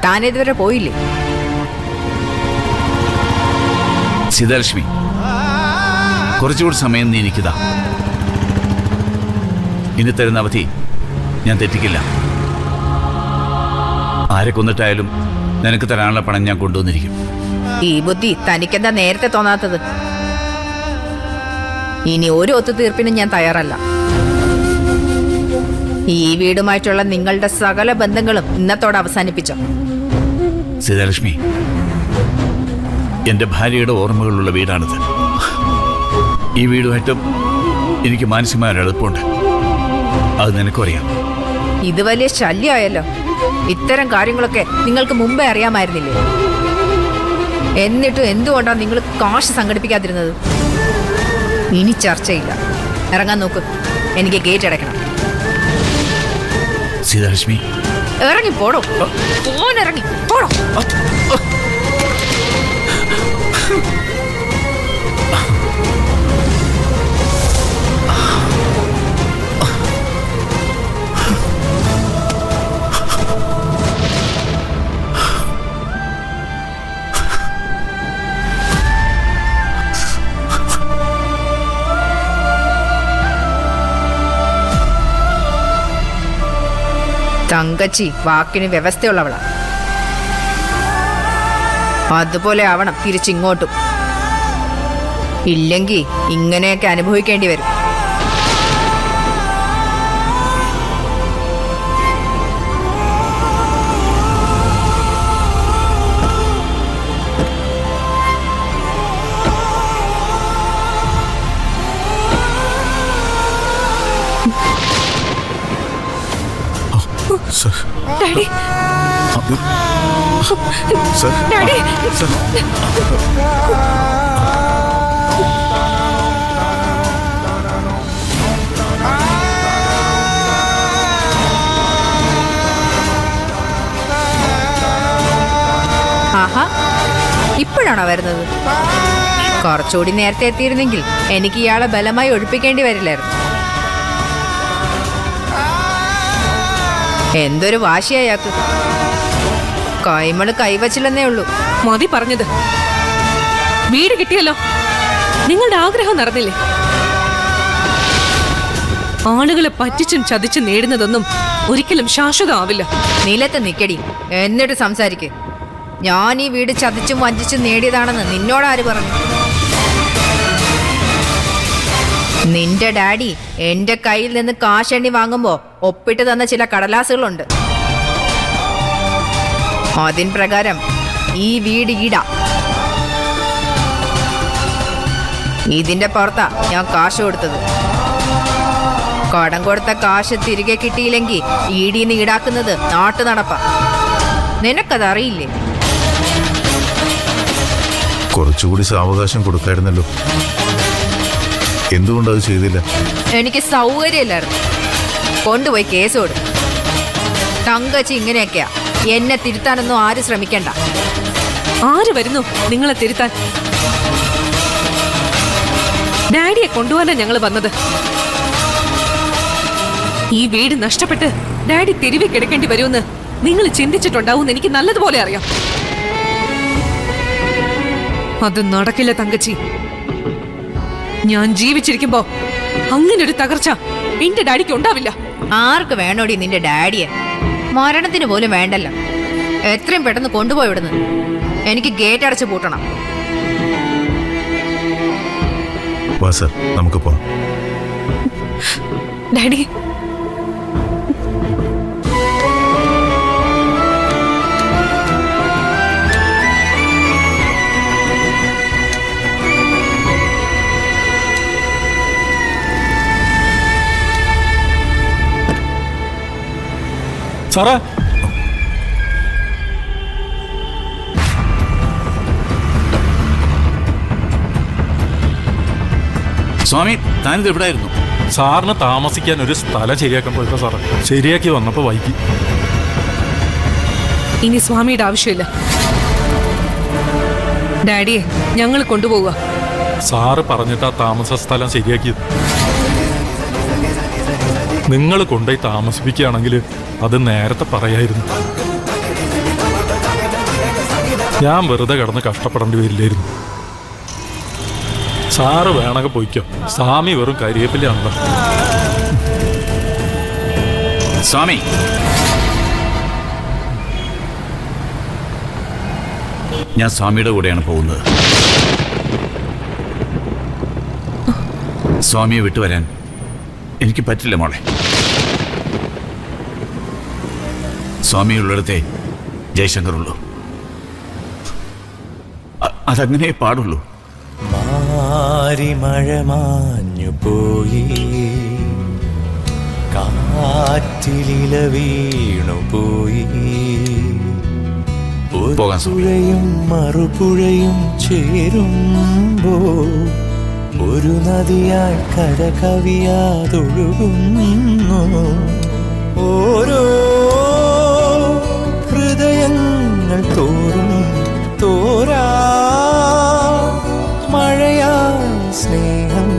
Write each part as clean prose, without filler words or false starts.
താനിതുവരെ പോയില്ലേ? സീതാലക്ഷ്മി, കുറച്ചുകൂടി സമയം നീ എനിക്കിതാ. ഇനി തരുന്ന അവധി ഞാൻ തെറ്റിക്കില്ല. ആരെ കൊന്നിട്ടായാലും നിനക്ക് തരാനുള്ള പണം ഞാൻ കൊണ്ടുവന്നിരിക്കും. ഈ ബുദ്ധി തനിക്കെന്താ നേരത്തെ തോന്നാത്തത്? ഇനി ഒരു ഒത്തുതീർപ്പിനും ഞാൻ തയ്യാറല്ല. ഈ വീടുമായിട്ടുള്ള നിങ്ങളുടെ സകല ബന്ധങ്ങളും ഇന്നത്തോടെ അവസാനിപ്പിച്ചോ. സീതാലക്ഷ്മി, എന്റെ ഭാര്യയുടെ ഓർമ്മകളുള്ള വീടാണിത്. ഈ വീടുമായിട്ടും എനിക്ക് മാനസികമായ എളുപ്പമുണ്ട്. അത് നിനക്കറിയാം. ഇത് വലിയ ശല്യമായല്ലോ. ഇത്തരം കാര്യങ്ങളൊക്കെ നിങ്ങൾക്ക് മുമ്പേ അറിയാമായിരുന്നില്ലേ? എന്നിട്ടും എന്തുകൊണ്ടാണ് നിങ്ങൾ കാശ് സംഘടിപ്പിക്കാതിരുന്നത്? ഇനി ചർച്ചയില്ല. ഇറങ്ങാൻ നോക്ക്. എനിക്ക് ഗേറ്റ് അടയ്ക്കണം. സീതാലക്ഷ്മി, ഇറങ്ങി പോടോ. ഇറങ്ങി പോടോ. തങ്കച്ചി വാക്കിന് വ്യവസ്ഥയുള്ളവളാ. അതുപോലെ ആവണം തിരിച്ചിങ്ങോട്ടും. ഇല്ലെങ്കിൽ ഇങ്ങനെയൊക്കെ അനുഭവിക്കേണ്ടി വരും. ഡാഡി, ഡാഡി, ആഹാ, ഇപ്പോഴാണോ വരുന്നത്? കുറച്ചുകൂടി നേരത്തെ എത്തിയിരുന്നെങ്കിൽ എനിക്ക് ഇയാളെ ബലമായി ഒഴിപ്പിക്കേണ്ടി വരില്ലായിരുന്നു. എന്തൊരു വാശിയായാക്ക്. കൈമള് കൈവച്ചില്ലെന്നേ ഉള്ളൂ. മതി പറഞ്ഞത്. വീട് കിട്ടിയല്ലോ. നിങ്ങളുടെ ആഗ്രഹം നടന്നില്ലേ? ആളുകളെ പറ്റിച്ചും ചതിച്ചും നേടുന്നതൊന്നും ഒരിക്കലും ശാശ്വതമാവില്ല. നിലത്ത് നിക്കടി, എന്നിട്ട് സംസാരിക്ക്. ഞാൻ ഈ വീട് ചതിച്ചും വഞ്ചിച്ചും നേടിയതാണെന്ന് നിന്നോടാര് പറഞ്ഞു? നിന്റെ ഡാഡി എന്റെ കയ്യിൽ നിന്ന് കാശെണ്ണി വാങ്ങുമ്പോ ഒപ്പിട്ട് തന്ന ചില കടലാസുകളുണ്ട്. അതിൻ പ്രകാരം ഈ വീട് ഈടാ. ഇതിന്റെ പുറത്താ ഞാൻ കാശ് കൊടുത്തത്. കടം കൊടുത്ത കാശ് തിരികെ കിട്ടിയില്ലെങ്കിൽ ഈടിന്ന് ഈടാക്കുന്നത് നാട്ടു നടപ്പാ. നിനക്കതറിയില്ലേ? കുറച്ചുകൂടി സാവകാശം കൊടുക്കായിരുന്നല്ലോ. എന്തുകൊണ്ടത് ചെയ്തില്ല? എനിക്ക് സൗകര്യമില്ലായിരുന്നു. കൊണ്ടുപോയി കേസ് കൊടു. തങ്കച്ചി ഇങ്ങനെയൊക്കെയാ. എന്നെ തിരുത്താനൊന്നും ആരും ശ്രമിക്കണ്ട. ആര് വരുന്നു നിങ്ങളെ തിരുത്താൻ? ഡാഡിയെ കൊണ്ടുപോകാനാ ഞങ്ങൾ വന്നത്. ഈ വീട് നഷ്ടപ്പെട്ട് ഡാഡി തെരുവിൽ കിടക്കേണ്ടി വരുമെന്ന് നിങ്ങൾ ചിന്തിച്ചിട്ടുണ്ടാവും. എനിക്ക് നല്ലതുപോലെ അറിയാം. അത് നടക്കില്ല തങ്കച്ചി. ഞാൻ ജീവിച്ചിരിക്കുമ്പോ അങ്ങനൊരു തകർച്ച എന്റെ ഡാഡിക്ക് ഉണ്ടാവില്ല. ആർക്ക് വേണോടി നിന്റെ ഡാഡിയെ? മരണത്തിന് പോലും വേണ്ടല്ലോ. എത്രയും പെട്ടെന്ന് കൊണ്ടുപോയി വിടുന്നു. എനിക്ക് ഗേറ്റ് അടച്ച് പൂട്ടണം. വാ സർ, നമുക്ക് പോവാം. ഡാഡി, സാറേ, സ്വാമി, താനിത് എവിടായിരുന്നു? സാറിന് താമസിക്കാൻ ഒരു സ്ഥലം ശരിയാക്കാൻ പോയപ്പോ സാറേ, ശരിയാക്കി വന്നപ്പോ വൈകി. ഇനി സ്വാമിയുടെ ആവശ്യമില്ല. ഡാഡിയെ ഞങ്ങൾ കൊണ്ടുപോവുക. സാറ് പറഞ്ഞിട്ടാ താമസ സ്ഥലം ശരിയാക്കിയത്. നിങ്ങൾ കൊണ്ടുപോയി താമസിപ്പിക്കുകയാണെങ്കിൽ അത് നേരത്തെ പറയായിരുന്നു. ഞാൻ വെറുതെ കിടന്ന് കഷ്ടപ്പെടേണ്ടി വരില്ലായിരുന്നു. സാറ് വേണമെങ്കിൽ പോയിക്കോ. സ്വാമി വെറും കരിയേപ്പിലാണല്ലോ. സ്വാമി, ഞാൻ സ്വാമിയുടെ കൂടെയാണ് പോകുന്നത്. സ്വാമിയെ വിട്ടുവരാൻ എനിക്ക് പറ്റില്ല മോളെ. സ്വാമിയുള്ളിടത്തെ ജയശങ്കറുള്ളൂ. അതങ്ങനെ പാടുള്ളൂ. മാരി മഴ മാഞ്ഞു പോയി, കാറ്റിലില വീണു പോയി. പോകാൻ പുഴയും മറുപുഴയും ചേരുമ്പോ ഒരു നദിയായി കര കവിയാതൊഴുകുന്നു. ഓരോ ഹൃദയങ്ങൾ തോറും തോരാ മഴയായി സ്നേഹം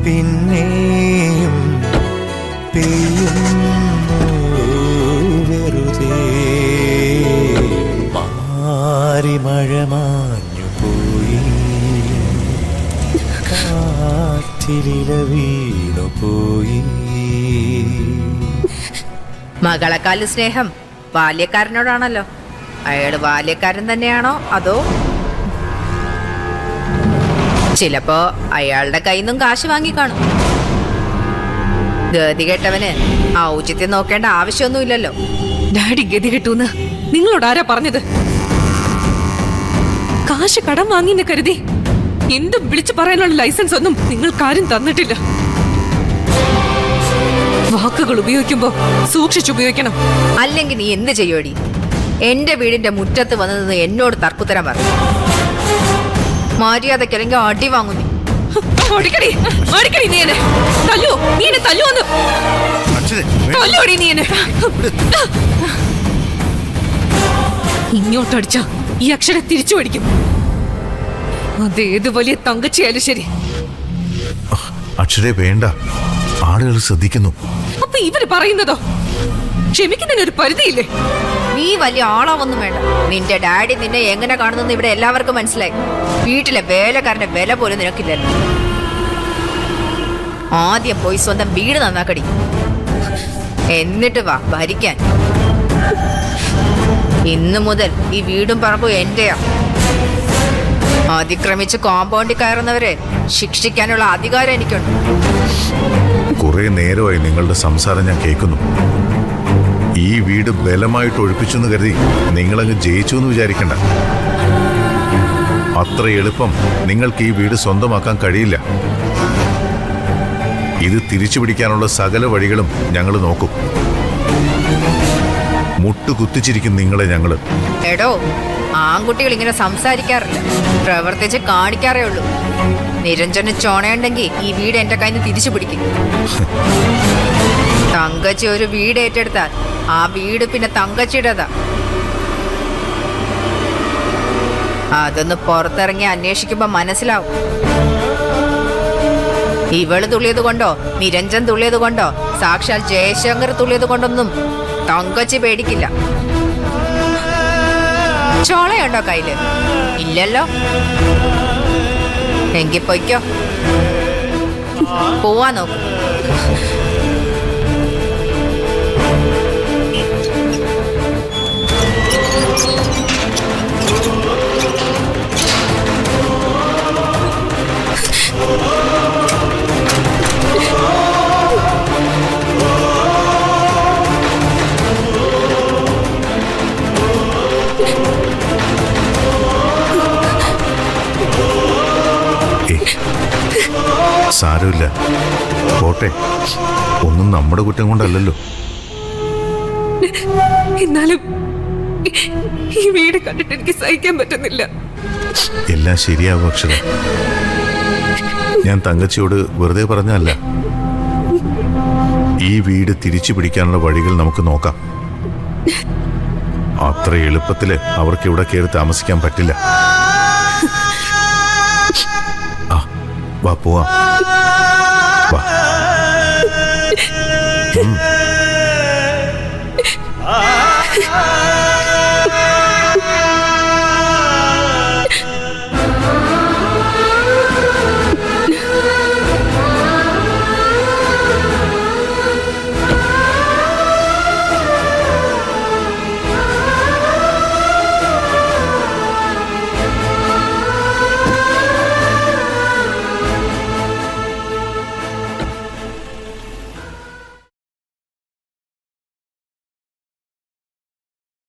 പിന്നെയും പെയ്യുന്നു വെറുതെ. മാറി മഴ മാഞ്ഞു പോയി, കാറ്റിലില വീണു പോയി. മകളെക്കാളും സ്നേഹം ബാല്യക്കാരനോടാണല്ലോ. അയാള് ബാല്യക്കാരൻ തന്നെയാണോ അതോ ചിലപ്പോ അയാളുടെ കയ്യിൽ നിന്നും കാശ് വാങ്ങിക്കാണും. ഗതി കെട്ടവന് ഔചിത്യം നോക്കേണ്ട ആവശ്യമൊന്നുമില്ലല്ലോ. ഡാഡി ഗതി കെട്ടൂന്ന് നിങ്ങളോട് ആരാ പറഞ്ഞത്? കാശ് കടം വാങ്ങിന്ന് കരുതി എന്തും വിളിച്ചു പറയാനുള്ള ലൈസൻസ് ഒന്നും നിങ്ങൾക്കാരും തന്നിട്ടില്ല. വാക്കുകൾ ഉപയോഗിക്കുമ്പോ സൂക്ഷിച്ചുപയോഗിക്കണം. അല്ലെങ്കിൽ നീ എന്ത് ചെയ്യോടി? എന്റെ വീടിന്റെ മുറ്റത്ത് വന്നു നിന്ന് എന്നോട് തർക്കുത്തരം പറഞ്ഞു. മര്യാദക്കല്ലെങ്കിൽ അടി വാങ്ങുന്നു. ഇങ്ങോട്ടടിച്ച ഈ അക്ഷരം തിരിച്ചു പഠിക്കും. അതേത് വലിയ തങ്കച്ചിയായാലും ശരി. അക്ഷരേ വേണ്ട, ആളുകൾ ശ്രദ്ധിക്കുന്നു. അപ്പൊ ഇവര് പറയുന്നതോ? ക്ഷമിക്കുന്നതിനൊരു പരിധിയില്ലേ? നീ വലിയ ആളാവൊന്നും വേണ്ട. നിന്റെ ഡാഡി നിന്നെ എങ്ങനെ കാണുന്നെന്ന് ഇവിടെ എല്ലാവർക്കും മനസ്സിലായി. വീട്ടിലെ വേലക്കാരന്റെ വില പോലും നിനക്കില്ലല്ലോ. ആദ്യം പോയി സ്വന്തം വീട് നന്നാക്കടി, എന്നിട്ട് വാ ഭരിക്കാൻ. ഇന്നു മുതൽ ഈ വീടും പറമ്പും എന്റെയാ. അതിക്രമിച്ച് കോമ്പൗണ്ടിൽ കയറുന്നവരെ ശിക്ഷിക്കാനുള്ള അധികാരം എനിക്കുണ്ട്. കുറെ നേരമായി നിങ്ങളുടെ സംസാരം ഞാൻ കേൾക്കുന്നു. ഈ വീട് ബലമായിട്ട് ഒഴിപ്പിച്ചെന്ന് കരുതി നിങ്ങളങ്ങ് ജയിച്ചു എന്ന് വിചാരിക്കണ്ട. അത്ര എളുപ്പം നിങ്ങൾക്ക് ഈ വീട് സ്വന്തമാക്കാൻ കഴിയില്ല. ഇത് തിരിച്ചു പിടിക്കാനുള്ള സകല വഴികളും ഞങ്ങൾ നോക്കും. മുട്ടുകുത്തിച്ചിരിക്കും നിങ്ങളെ ഞങ്ങള്. എടോ, ആൺകുട്ടികൾ ഇങ്ങനെ സംസാരിക്കാറില്ല, പ്രവർത്തിച്ച് കാണിക്കാറേ ഉള്ളൂ. നിരഞ്ജന് ചോണയുണ്ടെങ്കിൽ ഈ വീട് എന്റെ കയ്യിൽ നിന്ന് തിരിച്ചു പിടിക്കും. തങ്കച്ചി ഒരു വീട് ഏറ്റെടുത്താൽ ആ വീട് പിന്നെ തങ്കച്ചിയുടേതാ. അതൊന്ന് പുറത്തിറങ്ങി അന്വേഷിക്കുമ്പോ മനസ്സിലാവും. ഇവള് തുള്ളിയത് കൊണ്ടോ നിരഞ്ജൻ തുള്ളിയത് കൊണ്ടോ സാക്ഷാൽ ജയശങ്കർ തുള്ളിയത് കൊണ്ടൊന്നും തങ്കച്ചി പേടിക്കില്ല. ചോളയുണ്ടോ കയ്യില്? ഇല്ലല്ലോ. എങ്കിൽ പൊയ്ക്കോ, പോവാ നോക്ക്. സാരമില്ല, പോട്ടെ. ഒന്നും നമ്മുടെ കുറ്റം കൊണ്ടല്ലല്ലോ. എന്നാലും ഈ വീട് കണ്ടിട്ട് എനിക്ക് സഹിക്കാൻ പറ്റുന്നില്ല. എല്ലാം ശരിയാവും അക്ഷര. ഞാൻ തങ്കച്ചിയോട് വെറുതെ പറഞ്ഞല്ല. ഈ വീട് തിരിച്ചു പിടിക്കാനുള്ള വഴികൾ നമുക്ക് നോക്കാം. അത്ര എളുപ്പത്തില് അവർക്ക് ഇവിടെ കയറി താമസിക്കാൻ പറ്റില്ല. വാ പോവാം. വാ.